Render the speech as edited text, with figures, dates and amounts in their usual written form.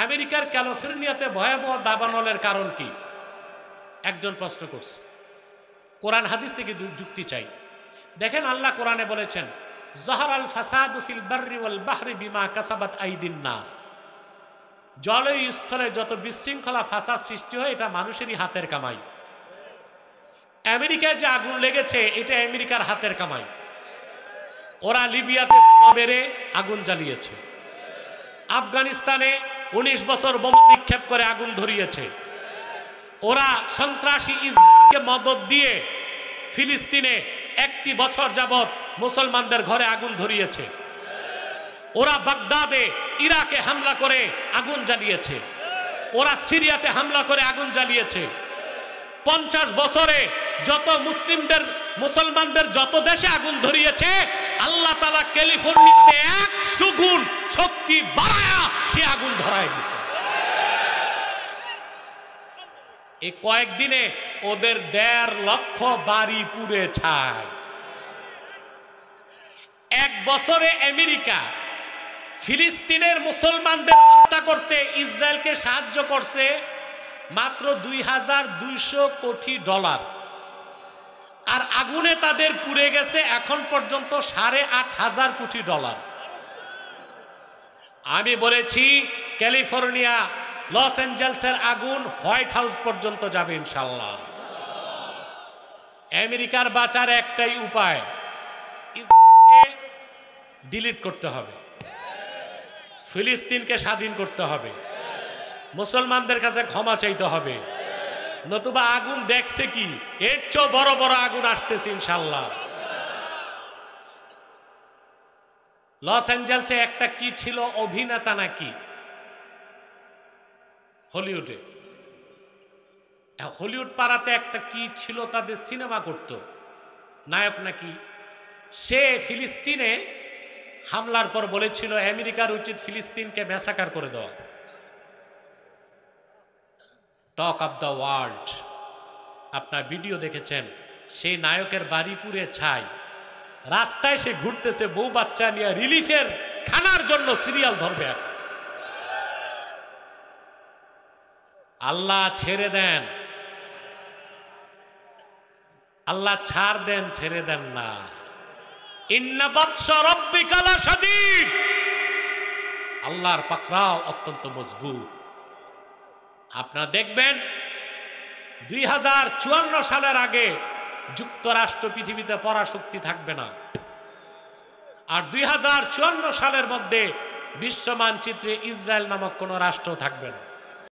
আমেরিকার ক্যালিফোর্নিয়াতে ভয়াবহ দাবানলের কারণ কি? একজন প্রশ্ন করছে। কোরআন হাদিস থেকে যুক্তি চাই। দেখেন, আল্লাহ কোরআনে বলেছেন, যাহারাল ফাসাদু ফিল বাররি ওয়াল বাহরি বিমা কাসাবাত আইদিন নাস। জলে স্থলে যত বিশৃঙ্খলা ফাসাদ সৃষ্টি হয় এটা মানুষেরই হাতের কামাই। আমেরিকায় যে আগুন লেগেছে এটা আমেরিকার হাতের কামাই। ওরা লিবিয়াতে মেরে আগুন জ্বালিয়েছে, আফগানিস্তানে 19 বছর বোমা নিক্ষেপ করে আগুন ধরিয়েছে, ওরা সন্ত্রাসী ইসরায়েলকে মদদ দিয়ে ফিলিস্তিনে 1 বছর যাবৎ মুসলমানদের ঘরে আগুন ধরিয়েছে, ওরা বাগদাদে ইরাকে হামলা করে আগুন জ্বালিয়েছে, ওরা সিরিয়াতে হামলা করে আগুন জ্বালিয়েছে। 50 বছরে যত মুসলমানদের যত দেশে আগুন ধরিয়েছে, আল্লাহ তাআলা ক্যালিফোর্নিয়াতে 100 গুণ শক্তি বাড়ায়া সে আগুন ধরায় দিছে। এই কয়েকদিনে ওদের 1.5 লক্ষ বাড়ি পুড়ে ছাই। 1 বছরে আমেরিকা ফিলিস্তিনের মুসলমানদের হত্যা করতে ইসরায়েলকে সাহায্য করছে মাত্র $2,200 কোটি, আর আগুনে তাদের পুড়ে গেছে এখন পর্যন্ত $8,500 কোটি। আমি বলেছি ক্যালিফোর্নিয়া, লস অ্যাঞ্জেলসের আগুন হোয়াইট হাউস পর্যন্ত যাবে ইনশাআল্লাহ। আমেরিকার বাঁচার একটাই উপায়, ইসরায়েলকে ডিলিট করতে হবে, ফিলিস্তিনকে স্বাধীন করতে হবে, মুসলমানদের কাছে ক্ষমা চাইতে হবে, নতুবা আগুন দেখছে কি এর চেয়ে বড় বড় আগুন আসতেছে ইনশাআল্লাহ। লস অ্যাঞ্জেলসে একটা কি ছিল, অভিনেতা নাকি হলিউডে, হলিউড পাড়াতে একটা কি ছিল, তাদের সিনেমা করত, নায়ক নাকি, সে ফিলিস্তিনে হামলার পর বলেছিল আমেরিকার উচিত ফিলিস্তিনকে ম্যাসাকার করে দেওয়া। টক অফ দ্য ওয়ার্ল্ড, আপনার ভিডিও দেখেছেন, সেই নায়কের বাড়ি পুড়ে ছাই, রাস্তায় সে ঘুরতেছে বউ বাচ্চা নিয়ে রিলিফের খানার জন্য সিরিয়াল ধরবে এখন। আল্লাহ ছেড়ে দেন, আল্লাহ ছাড় দেন, ছেড়ে দেন না। ইন্না বাতশা রাব্বিকা লাশাদীদ, আল্লাহর পাকড়াও অত্যন্ত মজবুত। আপনারা দেখবেন 2054 সালের আগে যুক্তরাষ্ট্র পৃথিবীতে পরাশক্তি থাকবে না, আর 2054 সালের মধ্যে বিশ্ব মানচিত্রে ইসরায়েল নামক কোনো রাষ্ট্র থাকবে না।